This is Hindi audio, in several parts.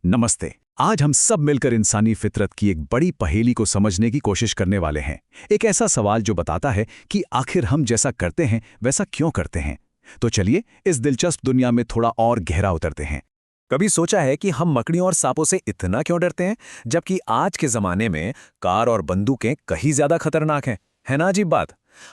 नमस्ते। आज हम सब मिलकर इंसानी फितरत की एक बड़ी पहेली को समझने की कोशिश करने वाले हैं। एक ऐसा सवाल जो बताता है कि आखिर हम जैसा करते हैं वैसा क्यों करते हैं। तो चलिए इस दिलचस्प दुनिया में थोड़ा और गहरा उतरते हैं। कभी सोचा है कि हम मकड़ियों और सांपों से इतना क्यों डरते हैं, जबकि आज के जमाने में कार और बंदूकें कहीं ज्यादा खतरनाक हैं? है ना अजीब बात।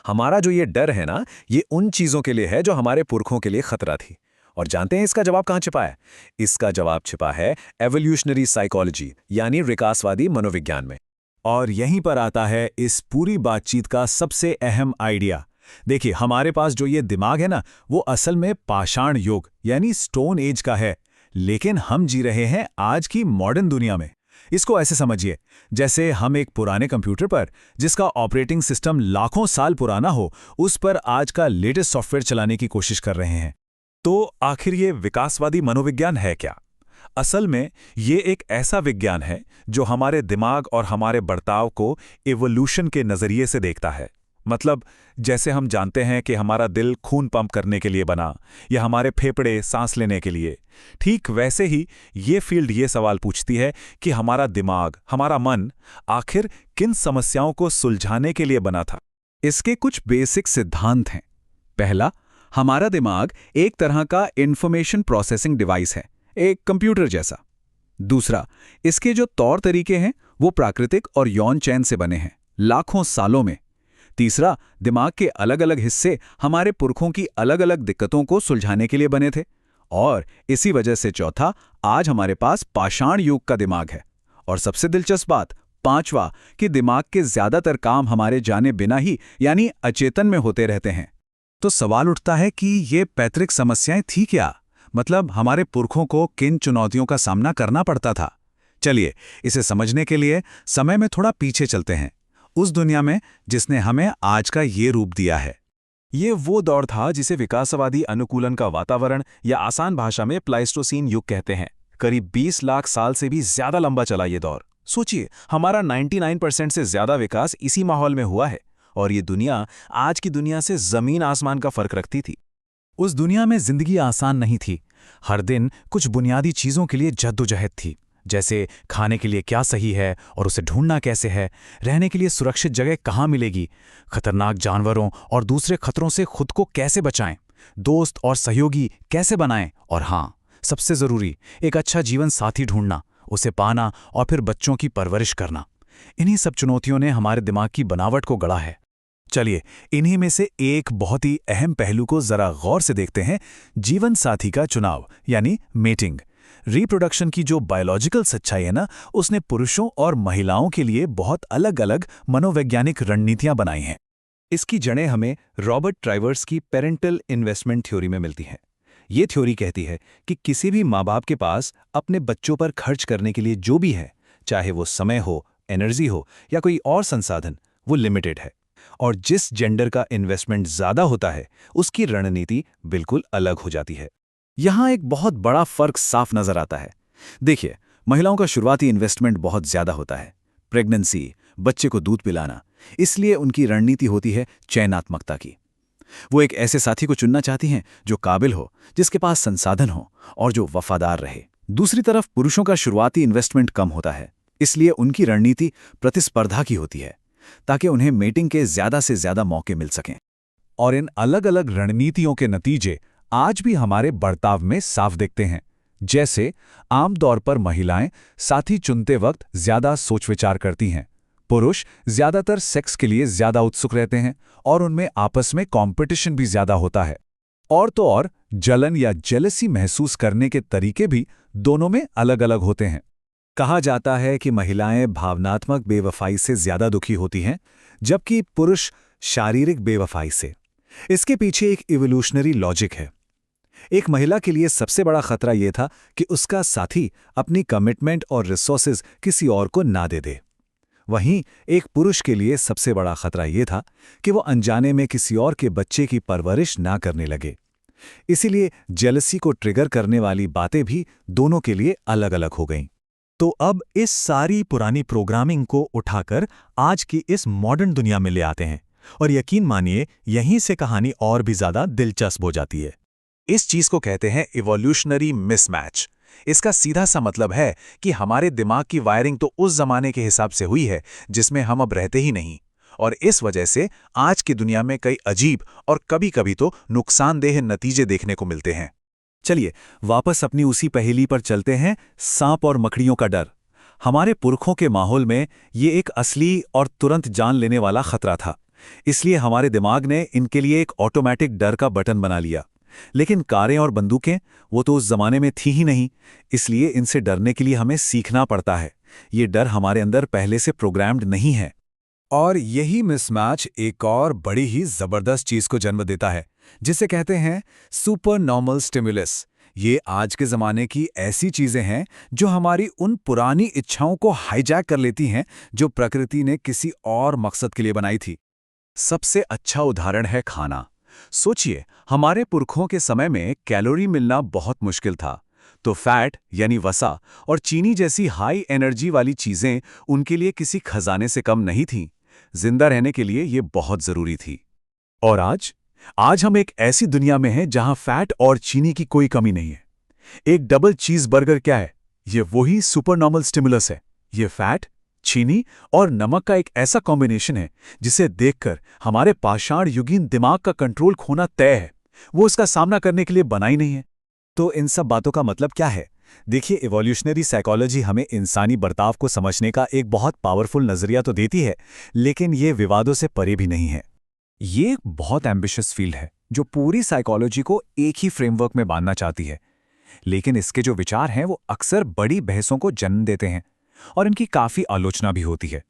हमारा जो ये डर है ना, ये उन चीजों के लिए है जो हमारे पुरखों के लिए खतरा थी। और जानते हैं इसका जवाब कहाँ छिपा है? इसका जवाब छिपा है एवोल्यूशनरी साइकोलॉजी, यानी विकासवादी मनोविज्ञान में। और यहीं पर आता है इस पूरी बातचीत का सबसे अहम आइडिया। देखिए, हमारे पास जो ये दिमाग है ना, वो असल में पाषाण युग यानी स्टोन एज का है। लेकिन हम जी रहे हैं आज की मॉडर्न दुनिया में। इसको ऐसे समझिए, जैसे हम एक पुराने कंप्यूटर पर, जिसका ऑपरेटिंग सिस्टम लाखों साल पुराना हो, उस पर आज का लेटेस्ट सॉफ्टवेयर चलाने की कोशिश कर रहे हैं। तो आखिर ये विकासवादी मनोविज्ञान है क्या? असल में ये एक ऐसा विज्ञान है जो हमारे दिमाग और हमारे बर्ताव को इवोल्यूशन के नजरिए से देखता है। मतलब, जैसे हम जानते हैं कि हमारा दिल खून पंप करने के लिए बना, या हमारे फेफड़े सांस लेने के लिए, ठीक वैसे ही ये फील्ड ये सवाल पूछती है कि हमारा दिमाग, हमारा मन आखिर किन समस्याओं को सुलझाने के लिए बना था। इसके कुछ बेसिक सिद्धांत हैं। पहला, हमारा दिमाग एक तरह का इंफॉर्मेशन प्रोसेसिंग डिवाइस है, एक कंप्यूटर जैसा। दूसरा, इसके जो तौर तरीके हैं वो प्राकृतिक और यौन चयन से बने हैं, लाखों सालों में। तीसरा, दिमाग के अलग अलग हिस्से हमारे पुरखों की अलग अलग दिक्कतों को सुलझाने के लिए बने थे। और इसी वजह से चौथा, आज हमारे पास पाषाण युग का दिमाग है। और सबसे दिलचस्प बात, पांचवा, कि दिमाग के ज्यादातर काम हमारे जाने बिना ही यानी अचेतन में होते रहते हैं। तो सवाल उठता है कि ये पैतृक समस्याएं थी क्या? मतलब हमारे पुरखों को किन चुनौतियों का सामना करना पड़ता था? चलिए, इसे समझने के लिए समय में थोड़ा पीछे चलते हैं, उस दुनिया में जिसने हमें आज का ये रूप दिया है। ये वो दौर था जिसे विकासवादी अनुकूलन का वातावरण, या आसान भाषा में प्लाइस्टोसीन युग कहते हैं। करीब 20 लाख साल से भी ज्यादा लंबा चला ये दौर। सोचिए, हमारा 99% से ज्यादा विकास इसी माहौल में हुआ है। और ये दुनिया आज की दुनिया से जमीन आसमान का फर्क रखती थी। उस दुनिया में जिंदगी आसान नहीं थी। हर दिन कुछ बुनियादी चीजों के लिए जद्दोजहद थी, जैसे खाने के लिए क्या सही है और उसे ढूंढना कैसे है, रहने के लिए सुरक्षित जगह कहाँ मिलेगी, खतरनाक जानवरों और दूसरे खतरों से खुद को कैसे बचाएं, दोस्त और सहयोगी कैसे बनाएं, और हाँ, सबसे जरूरी, एक अच्छा जीवन साथी ढूंढना, उसे पाना और फिर बच्चों की परवरिश करना। इन्हीं सब चुनौतियों ने हमारे दिमाग की बनावट को गढ़ा है। चलिए, इन्हीं में से एक बहुत ही अहम पहलू को जरा गौर से देखते हैं, जीवन साथी का चुनाव यानी मेटिंग। रिप्रोडक्शन की जो बायोलॉजिकल सच्चाई है ना, उसने पुरुषों और महिलाओं के लिए बहुत अलग अलग मनोवैज्ञानिक रणनीतियां बनाई हैं। इसकी जड़ें हमें रॉबर्ट ट्राइवर्स की पेरेंटल इन्वेस्टमेंट थ्योरी में मिलती हैं। ये थ्योरी कहती है कि किसी भी माँ बाप के पास अपने बच्चों पर खर्च करने के लिए जो भी है, चाहे वो समय हो, एनर्जी हो या कोई और संसाधन, वो लिमिटेड है। और जिस जेंडर का इन्वेस्टमेंट ज्यादा होता है, उसकी रणनीति बिल्कुल अलग हो जाती है। यहां एक बहुत बड़ा फर्क साफ नजर आता है। देखिए, महिलाओं का शुरुआती इन्वेस्टमेंट बहुत ज्यादा होता है, प्रेगनेंसी, बच्चे को दूध पिलाना। इसलिए उनकी रणनीति होती है चयनात्मकता की। वो एक ऐसे साथी को चुनना चाहती हैं जो काबिल हो, जिसके पास संसाधन हो और जो वफादार रहे। दूसरी तरफ पुरुषों का शुरुआती इन्वेस्टमेंट कम होता है, इसलिए उनकी रणनीति प्रतिस्पर्धा की होती है, ताकि उन्हें मेटिंग के ज्यादा से ज्यादा मौके मिल सकें। और इन अलग अलग रणनीतियों के नतीजे आज भी हमारे बर्ताव में साफ दिखते हैं। जैसे आमतौर पर महिलाएं साथी चुनते वक्त ज्यादा सोच विचार करती हैं, पुरुष ज्यादातर सेक्स के लिए ज्यादा उत्सुक रहते हैं और उनमें आपस में कंपटीशन भी ज्यादा होता है। और तो और जलन या जेलसी महसूस करने के तरीके भी दोनों में अलग अलग होते हैं। कहा जाता है कि महिलाएं भावनात्मक बेवफाई से ज्यादा दुखी होती हैं, जबकि पुरुष शारीरिक बेवफाई से। इसके पीछे एक इवोल्यूशनरी लॉजिक है। एक महिला के लिए सबसे बड़ा खतरा यह था कि उसका साथी अपनी कमिटमेंट और रिसोर्सेज किसी और को ना दे दे। वहीं एक पुरुष के लिए सबसे बड़ा खतरा यह था कि वो अनजाने में किसी और के बच्चे की परवरिश ना करने लगे। इसीलिए जेलसी को ट्रिगर करने वाली बातें भी दोनों के लिए अलग अलग हो गईं। तो अब इस सारी पुरानी प्रोग्रामिंग को उठाकर आज की इस मॉडर्न दुनिया में ले आते हैं, और यकीन मानिए, यहीं से कहानी और भी ज्यादा दिलचस्प हो जाती है। इस चीज को कहते हैं इवोल्यूशनरी मिसमैच। इसका सीधा सा मतलब है कि हमारे दिमाग की वायरिंग तो उस जमाने के हिसाब से हुई है जिसमें हम अब रहते ही नहीं, और इस वजह से आज की दुनिया में कई अजीब और कभी-कभी तो नुकसानदेह नतीजे देखने को मिलते हैं। चलिए वापस अपनी उसी पहेली पर चलते हैं, सांप और मकड़ियों का डर। हमारे पुरखों के माहौल में ये एक असली और तुरंत जान लेने वाला खतरा था, इसलिए हमारे दिमाग ने इनके लिए एक ऑटोमेटिक डर का बटन बना लिया। लेकिन कारें और बंदूकें वो तो उस जमाने में थी ही नहीं, इसलिए इनसे डरने के लिए हमें सीखना पड़ता है। ये डर हमारे अंदर पहले से प्रोग्राम्ड नहीं है। और यही मिसमैच एक और बड़ी ही जबरदस्त चीज को जन्म देता है, जिसे कहते हैं सुपर नॉर्मल स्टिमुलस। ये आज के जमाने की ऐसी चीजें हैं जो हमारी उन पुरानी इच्छाओं को हाईजैक कर लेती हैं जो प्रकृति ने किसी और मकसद के लिए बनाई थी। सबसे अच्छा उदाहरण है खाना। सोचिए, हमारे पुरखों के समय में कैलोरी मिलना बहुत मुश्किल था, तो फैट यानी वसा और चीनी जैसी हाई एनर्जी वाली चीजें उनके लिए किसी खजाने से कम नहीं थीं। जिंदा रहने के लिए ये बहुत जरूरी थी। और आज हम एक ऐसी दुनिया में हैं जहां फैट और चीनी की कोई कमी नहीं है। एक डबल चीज बर्गर क्या है? ये वही सुपर नॉर्मल स्टिमुलस है। ये फैट, चीनी और नमक का एक ऐसा कॉम्बिनेशन है जिसे देखकर हमारे पाषाण युगीन दिमाग का कंट्रोल खोना तय है। वो इसका सामना करने के लिए बना ही नहीं है। तो इन सब बातों का मतलब क्या है? देखिए, इवोल्यूशनरी साइकोलॉजी हमें इंसानी बर्ताव को समझने का एक बहुत पावरफुल नजरिया तो देती है, लेकिन ये विवादों से परे भी नहीं है। ये एक बहुत एम्बिशियस फील्ड है जो पूरी साइकोलॉजी को एक ही फ्रेमवर्क में बांधना चाहती है। लेकिन इसके जो विचार हैं वो अक्सर बड़ी बहसों को जन्म देते हैं और इनकी काफी आलोचना भी होती है।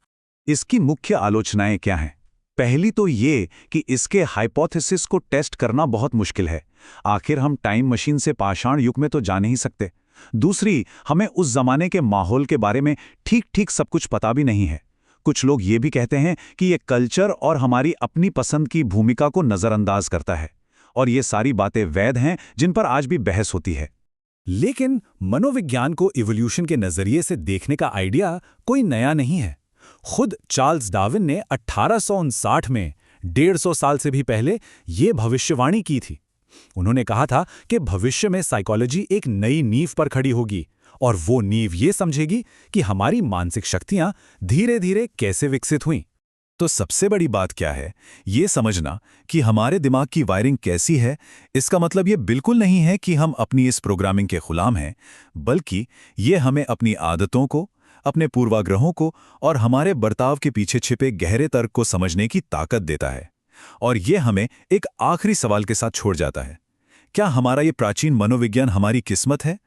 इसकी मुख्य आलोचनाएं क्या हैं? पहली तो ये कि इसके हाइपोथेसिस को टेस्ट करना बहुत मुश्किल है। आखिर हम टाइम मशीन से पाषाण युग में तो जा नहीं सकते। दूसरी, हमें उस जमाने के माहौल के बारे में ठीक-ठीक सब कुछ पता भी नहीं है। कुछ लोग ये भी कहते हैं कि ये कल्चर और हमारी अपनी पसंद की भूमिका को नजरअंदाज करता है, और ये सारी बातें वैध हैं जिन पर आज भी बहस होती है। लेकिन मनोविज्ञान को इवोल्यूशन के नजरिए से देखने का आइडिया कोई नया नहीं है। खुद चार्ल्स डार्विन ने 1859 में 150 साल से भी पहले ये भविष्यवाणी की थी। उन्होंने कहा था कि भविष्य में साइकोलॉजी एक नई नींव पर खड़ी होगी, और वो नींव ये समझेगी कि हमारी मानसिक शक्तियां धीरे धीरे कैसे विकसित हुईं। तो सबसे बड़ी बात क्या है? ये समझना कि हमारे दिमाग की वायरिंग कैसी है। इसका मतलब ये बिल्कुल नहीं है कि हम अपनी इस प्रोग्रामिंग के गुलाम हैं, बल्कि ये हमें अपनी आदतों को, अपने पूर्वाग्रहों को और हमारे बर्ताव के पीछे छिपे गहरे तर्क को समझने की ताकत देता है। और ये हमें एक आखिरी सवाल के साथ छोड़ जाता है। क्या हमारा ये प्राचीन मनोविज्ञान हमारी किस्मत है,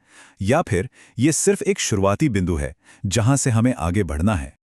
या फिर ये सिर्फ एक शुरुआती बिंदु है जहां से हमें आगे बढ़ना है?